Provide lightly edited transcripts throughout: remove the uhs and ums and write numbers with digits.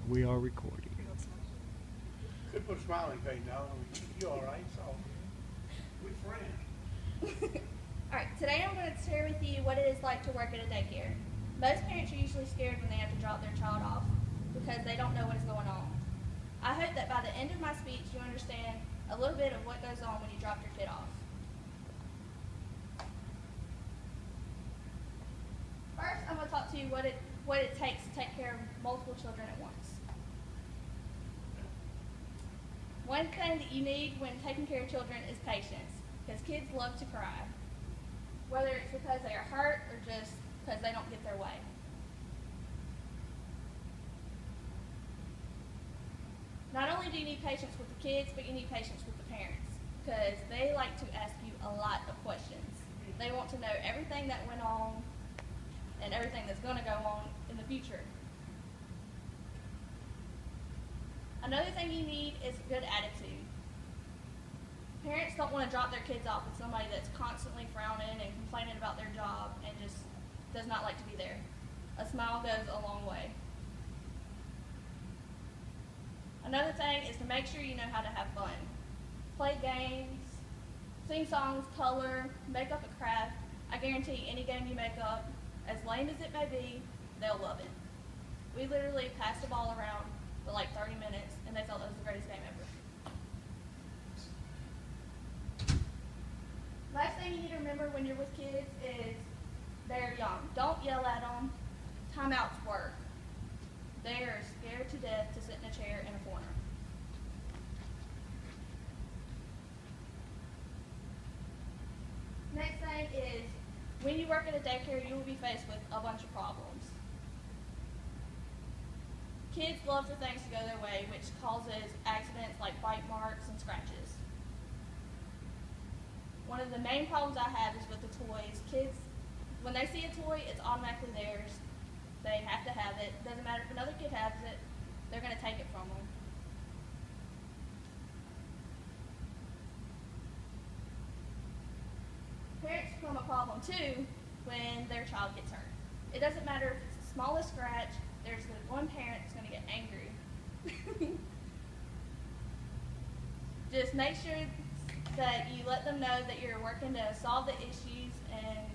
We are recording. Could put a smiling face down. You all right? So we friends. All right, today I'm going to share with you what it is like to work at a daycare. Most parents are usually scared when they have to drop their child off because they don't know what is going on. I hope that by the end of my speech you understand a little bit of what goes on when you drop your kid off. First, I'm going to talk to you what it takes to take care of multiple children at once. One thing that you need when taking care of children is patience, because kids love to cry, whether it's because they are hurt or just because they don't get their way. Not only do you need patience with the kids, but you need patience with the parents, because they like to ask you a lot of questions. They want to know everything that went on and everything that's going to go on in the future. Another thing you need is good attitude. Parents don't want to drop their kids off with somebody that's constantly frowning and complaining about their job and just does not like to be there. A smile goes a long way. Another thing is to make sure you know how to have fun. Play games, sing songs, color, make up a craft. I guarantee any game you make up, as lame as it may be, they'll love it. We literally passed the ball around for like 30 minutes and they thought that was the greatest game ever. Last thing you need to remember when you're with kids is they're young. Don't yell at them. Timeouts work. They are scared to death to sit in a chair in a corner. Next thing is, when you work at a daycare, you will be faced with a bunch of problems. Kids love for things to go their way, which causes accidents like bite marks and scratches. One of the main problems I have is with the toys. Kids, when they see a toy, it's automatically theirs. They have to have it. Doesn't matter if another kid has it, they're going to take it from them. Parents become a problem too when their child gets hurt. It doesn't matter if it's the smallest scratch, there's one parent that's going to get angry. Just make sure that you let them know that you're working to solve the issues and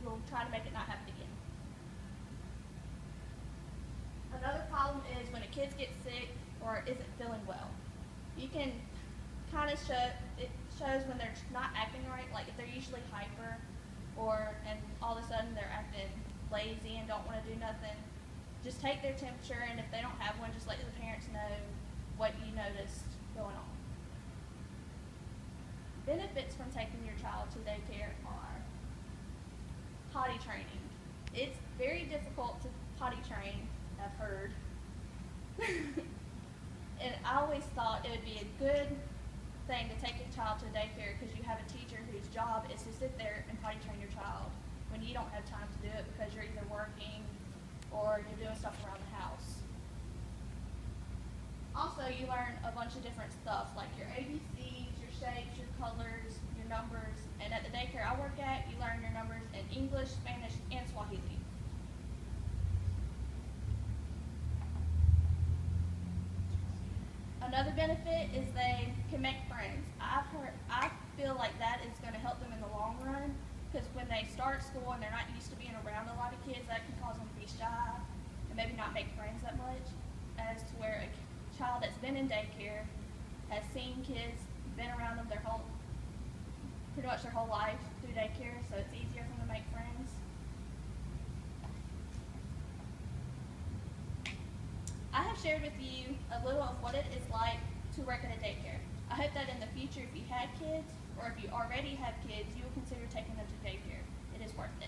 you'll try to make it not happen again. Another problem is when a kid gets sick or isn't feeling well. You can kind of it shows when they're not acting right, like if they're usually hyper and all of a sudden they're acting lazy and don't want to do nothing. Just take their temperature, and if they don't have one, just let the parents know what you noticed going on. Benefits from taking your child to daycare are potty training. It's very difficult to potty train, I've heard. And I always thought it would be a good thing to take a child to daycare because you have a teacher whose job is to sit there and potty train your child when you don't have time to do it because you're either working or you're doing stuff around the house. Also, you learn a bunch of different stuff like your ABCs, your shapes, your colors, your numbers, and at the daycare I work at, you learn your numbers in English, Spanish, and Swahili. Another benefit is they can make friends. I feel like that is going to help them in the long run because when they start school and they're not used to being around a lot of kids, that can cause them to be shy and maybe not make friends that much. As to where a child that's been in daycare has seen kids, been around them pretty much their whole life through daycare, so it's easier for them to make friends. I have shared with you a little of what it is like to work at a daycare. I hope that in the future, if you had kids or if you already have kids, you will consider taking them to daycare. It is worth it.